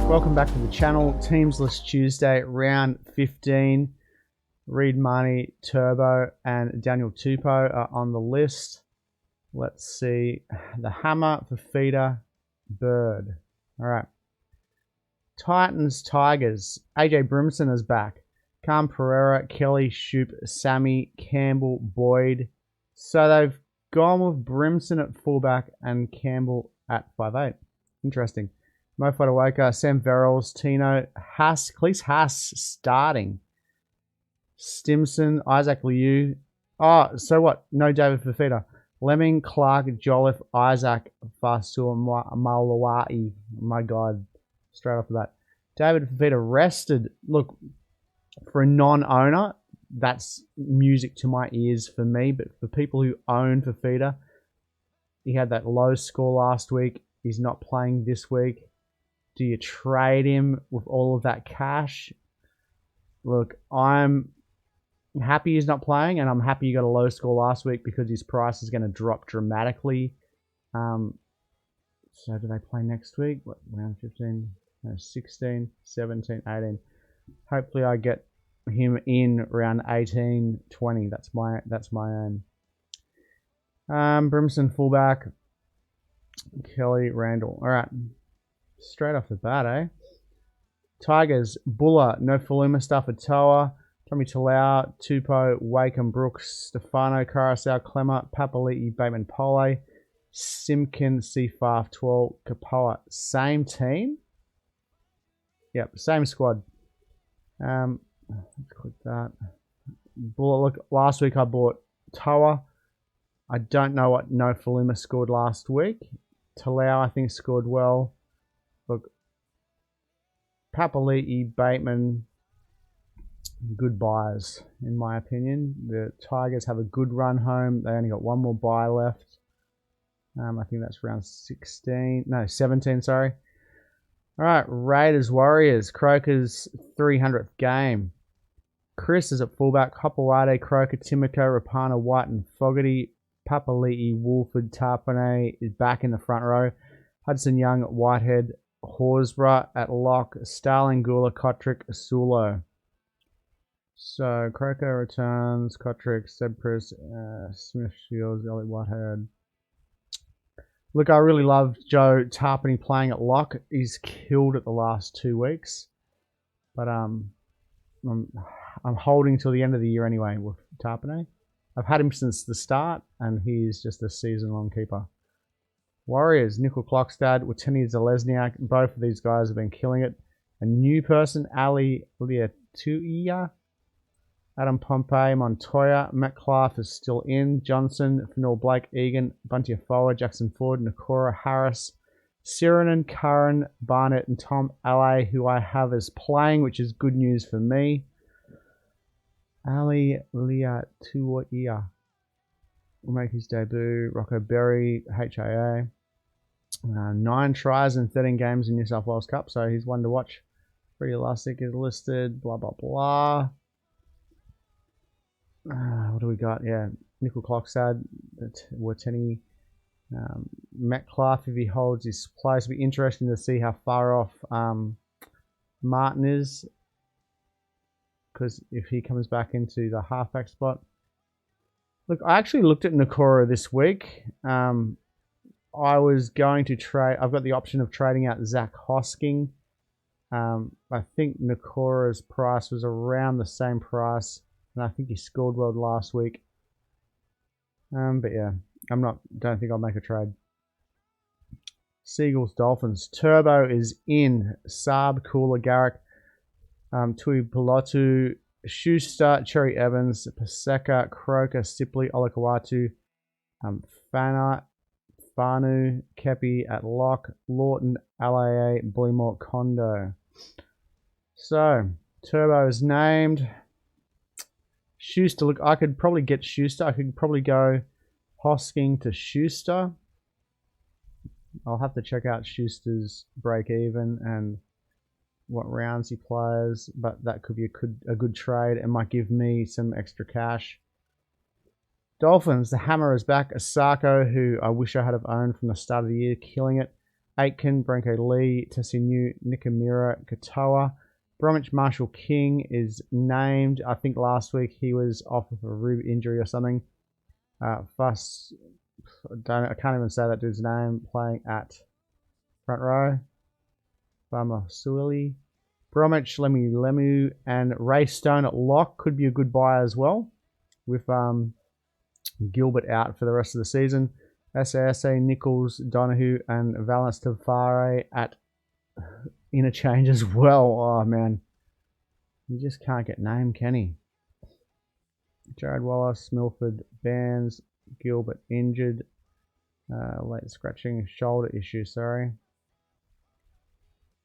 Welcome back to the channel. Teams List Tuesday, round 15. Reed Marnie, Turbo, and Daniel Tupou are on the list. Let's see. The Hammer for Feeder, Bird. All right. Titans, Tigers. AJ Brimson is back. Cam Pereira, Kelly, Shoop, Sammy, Campbell, Boyd. So they've gone with Brimson at fullback and Campbell at 5'8". Interesting. Mo Fodawoka, Sam Verrills, Tino, Haas, Cleese Haas starting. Stimson, Isaac Liu. Oh, so what? No David Fafita. Lemming, Clark, Jolliffe, Isaac, Fasur, Malawai. My God. Straight off of that. David Fafita rested. Look, for a non-owner, that's music to my ears for me. But for people who own Fafita, he had that low score last week. He's not playing this week. Do you trade him with all of that cash? Look, I'm happy he's not playing, and I'm happy he got a low score last week because his price is going to drop dramatically. So do they play next week? What, round 15, 16, 17, 18. Hopefully I get him in round 18, 20. That's my own. Brimson fullback. Kelly, Randall. All right. Straight off the bat, eh? Tigers, Buller, no Faluma Staffatoa, Tommy Talau, Tupou, Wakeham, Brooks, Stefano, Carousel, Clemmer, Papali'i, Bateman, Pole, Simkin, C5, 12, Kapoa. Same team? Yep, same squad. Let's click that. Buller, look, last week I bought Toa. I don't know what no Faluma scored last week. Talau, I think, scored well. Look, Papali'i, Bateman, good buys, in my opinion. The Tigers have a good run home. They only got one more bye left. I think that's round 17, sorry. All right, Raiders, Warriors, Croker's 300th game. Chris is at fullback. Hopewade, Croker, Timoko, Rapana, White, and Fogarty. Papali'i, Wolford, Tarpane is back in the front row. Hudson Young, Whitehead, Horsburgh at lock. Starling, Gula, Kotrick, Sulo. So Croker returns, Kotrick, Sebpris, Smith, Shields, Elliot Whitehead. Look, I really love Joe Tarpany playing at lock. He's killed it the last 2 weeks. But I'm holding till the end of the year anyway with Tarpany. I've had him since the start, and he's just a season-long keeper. Warriors, Nickel Clockstad, Watini Zalesniak. Both of these guys have been killing it. A new person, Ali Liatuia. Adam Pompey, Montoya. Matt Clark is still in. Johnson, Fennell Blake, Egan, Bunty Afoa, Jackson Ford, Nakora, Harris, Siranen, Curran, Barnett, and Tom LA, who I have as playing, which is good news for me. Ali Liatuia will make his debut. Rocco Berry, HIA. 9 tries in 13 games in New South Wales Cup, so he's one to watch. Pretty elastic is listed, blah, blah, blah. What do we got? Yeah, Nickel Clockstad, Watini, Metcalf, if he holds his place. It'll be interesting to see how far off Martin is, because if he comes back into the halfback spot. Look, I actually looked at Nakora this week. I was going to trade. I've got the option of trading out Zach Hosking. I think Nakora's price was around the same price, and I think he scored well last week. But yeah, don't think I'll make a trade. Seagulls, Dolphins. Turbo is in. Saab, Cooler, Garrick, Tui Pilotu, Schuster, Cherry Evans, Paseka, Croker, Sipley, Olakawatu, Fanu, Kepi at lock, Lawton, LAA, Bleemore, Kondo. So, Turbo is named. Schuster, look, I could probably get Schuster. I could probably go Hosking to Schuster. I'll have to check out Schuster's break even and what rounds he plays, but that could be a good trade. It might give me some extra cash. Dolphins, the Hammer is back. Asako, who I wish I had have owned from the start of the year, killing it. Aitken, Branko Lee, Tessinu, Nikamura, Katoa. Bromwich Marshall King is named. I think last week he was off of a rib injury or something. Fuss, I can't even say that dude's name, playing at front row. Bama Suili. Bromwich, Lemu, and Ray Stone at lock could be a good buy as well, with Gilbert out for the rest of the season. SASA, Nichols, Donahue, and Valence Tavare at interchange as well. Oh man, you just can't get named, can he? Jared Wallace, Milford, Bands, Gilbert injured, late scratching, shoulder issue. Sorry.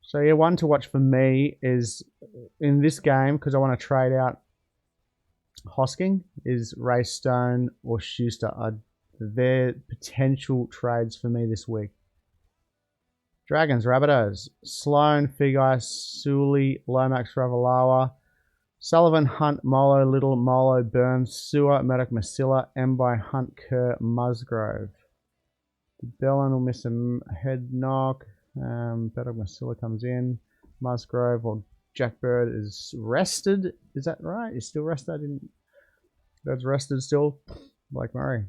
So yeah, one to watch for me is in this game, because I want to trade out Hosking, is Ray Stone or Schuster. They're potential trades for me this week. Dragons, Rabbitohs, Sloan, Figai, Suli, Lomax, Ravalawa, Sullivan, Hunt, Molo, Little, Molo, Burns, Sewer, Murdoch, Masilla, Mby, Hunt, Kerr, Musgrove. Bellin will miss a head knock. Murdoch, Masilla comes in. Musgrove or Jackbird is rested. Is that right? He's still rested. That's rested still. Blake Murray.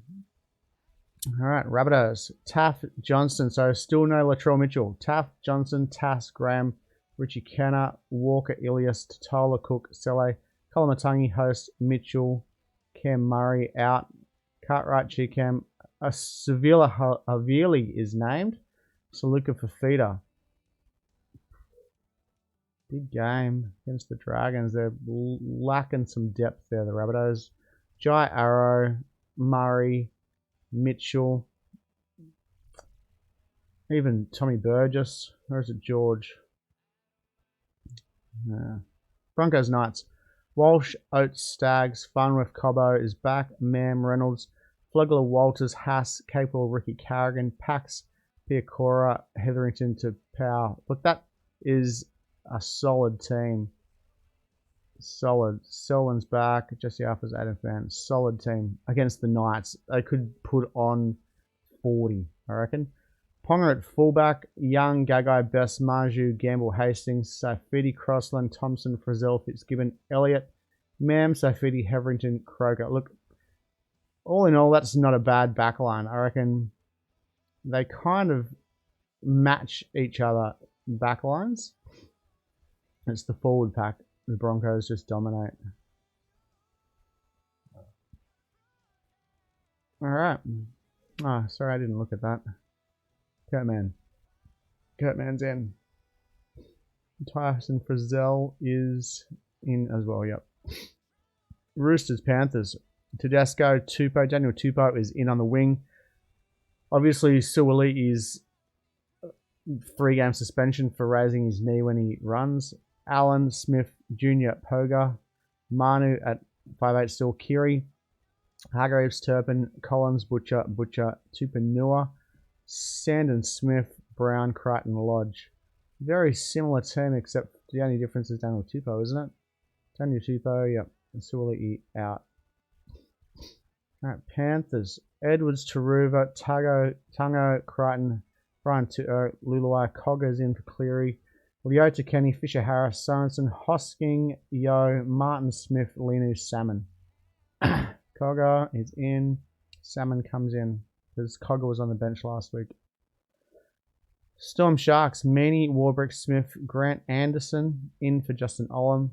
All right, Rabbitohs. Taff, Johnston. So still no Latrell Mitchell. Taff, Johnson, Tass, Graham, Richie Kenner, Walker, Ilias, Totola, Cook, Sele, Kolomatangi, Host, Mitchell, Cam Murray out. Cartwright, Chicam. Sevilla Havili is named. Saluka Fafita. Big game against the Dragons. They're lacking some depth there, the Rabbitohs. Jai Arrow, Murray, Mitchell, even Tommy Burgess. Or is it George? Broncos Knights. Walsh, Oates, Staggs, Farnworth, Cobbo is back. Mam, Reynolds, Flugler, Walters, Haas, capable Ricky Carrigan, Pax, Piacora, Hetherington to Powell. Look, that is a solid team. Solid. Selwyn's back. Jesse Alpha's Adam Fan. Solid team against the Knights. They could put on 40, I reckon. Ponga at fullback. Young, Gagai, Best, Marju, Gamble, Hastings, Safidi, Crossland, Thompson, Frizzell, Fitzgibbon, Elliott, Mam, Safidi, Hetherington, Croker. Look, all in all, that's not a bad backline. I reckon they kind of match each other backlines. It's the forward pack. The Broncos just dominate. All right. Oh, sorry, I didn't look at that. Kurtman's in. Tyson Frizzell is in as well, yep. Roosters, Panthers. Tedesco, Tupou. Daniel Tupou is in on the wing. Obviously, Suwali is 3-game suspension for raising his knee when he runs. Allen, Smith, Junior, Poga, Manu at 5'8", still Kiri, Hargreaves, Turpin, Collins, Butcher, Tupanua, Sandon, Smith, Brown, Crichton, Lodge. Very similar team, except the only difference is Daniel Tupou, isn't it? Daniel Tupou, yep. Suwali out. Alright, Panthers. Edwards, Taruva, Tango, Crichton, Brian Luluai, Coggers in for Cleary. Leota, Kenny, Fisher, Harris, Sorensen, Hosking, Yo, Martin, Smith, Linu, Salmon. Cogger is in. Salmon comes in because Cogger was on the bench last week. Storm Sharks, Meany, Warbrick, Smith, Grant Anderson in for Justin Olam.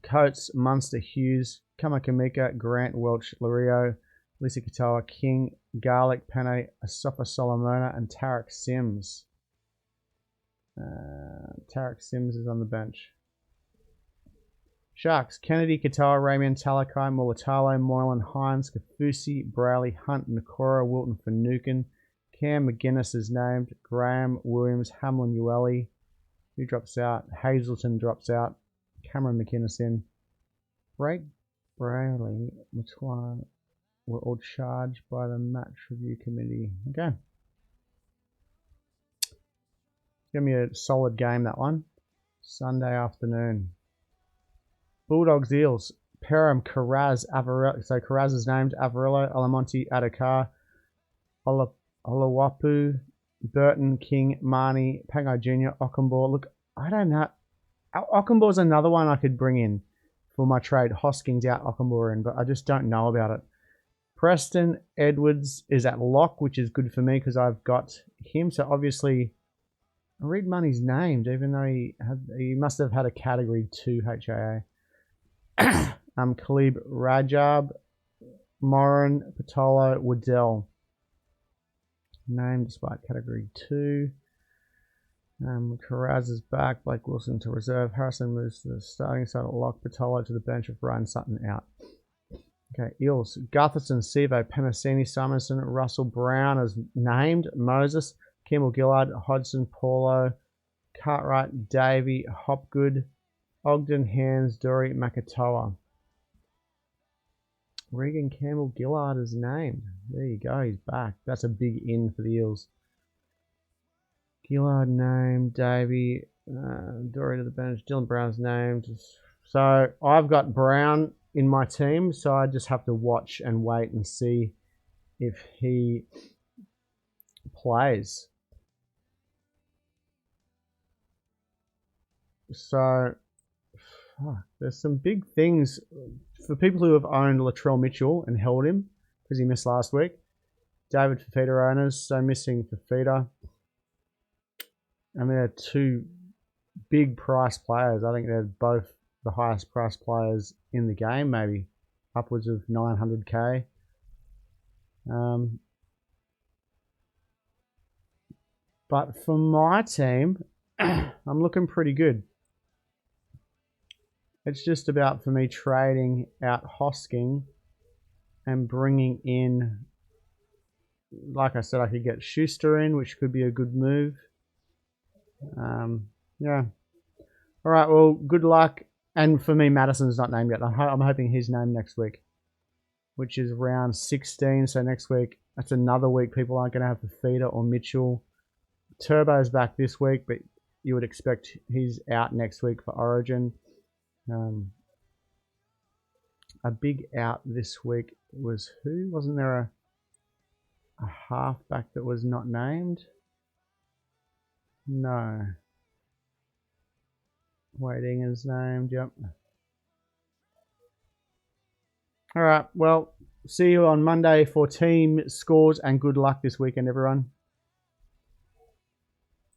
Coates, Munster, Hughes, Kamakamika, Grant, Welch, Lario, Lisa Katoa, King, Garlic, Pene, Asofa Solomona, and Tarek Sims. Tarek Sims is on the bench. Sharks, Kennedy, Katoa, Ramian, Talakai, Mulatalo, Moylan, Hines, Kafusi, Browley, Hunt, Nakora, Wilton, Finucane. Cam McGuinness is named. Graham, Williams, Hamlin, Ueli. Who drops out? Hazelton drops out. Cameron McInnes in. Blake Braley, which one were all charged by the match review committee. Okay. Give me a solid game, that one. Sunday afternoon. Bulldogs, Eels. Perham, Carraz, Avarillo. So Carraz is named. Avarillo, Alamonte, Adakar, Olawapu, Burton, King, Marnie, Pango Jr., Ockenbaugh. Look, I don't know. Ockenbaugh's another one I could bring in for my trade. Hoskins out, Ockenbaugh in, but I just don't know about it. Preston Edwards is at lock, which is good for me because I've got him. So obviously, Reed Money's named, even though he must have had a category 2 HAA. Khalib Rajab, Moran, Patolo, Waddell. Named despite category 2. Carraz is back. Blake Wilson to reserve. Harrison moves to the starting side at lock. Patolo to the bench of Ryan Sutton out. Okay, Eels. Gutherson, Sevo, Penasini, Simonson, Russell Brown is named. Moses, Kimmel Gillard, Hodgson, Paulo, Cartwright, Davey, Hopgood, Ogden, Hands, Dury, Makatoa. Regan Campbell Gillard is named. There you go, he's back. That's a big in for the Eels. Gillard named, Davey, Dury to the bench, Dylan Brown's named. So I've got Brown in my team, so I just have to watch and wait and see if he plays. So there's some big things for people who have owned Latrell Mitchell and held him because he missed last week. David Fafita owners, so missing Fafita. I mean, they're two big price players. I think they're both the highest price players in the game, maybe upwards of 900k. But for my team, I'm looking pretty good. It's just about, for me, trading out Hosking and bringing in, like I said, I could get Schuster in, which could be a good move. Yeah. All right, well, good luck. And for me, Madison's not named yet. I'm hoping he's named next week, which is round 16. So next week, that's another week people aren't going to have Fafita or Mitchell. Turbo's back this week, but you would expect he's out next week for Origin. A big out this week was who? Wasn't there a halfback that was not named? No. Waiting is named, yep. All right, well, see you on Monday for team scores and good luck this weekend, everyone.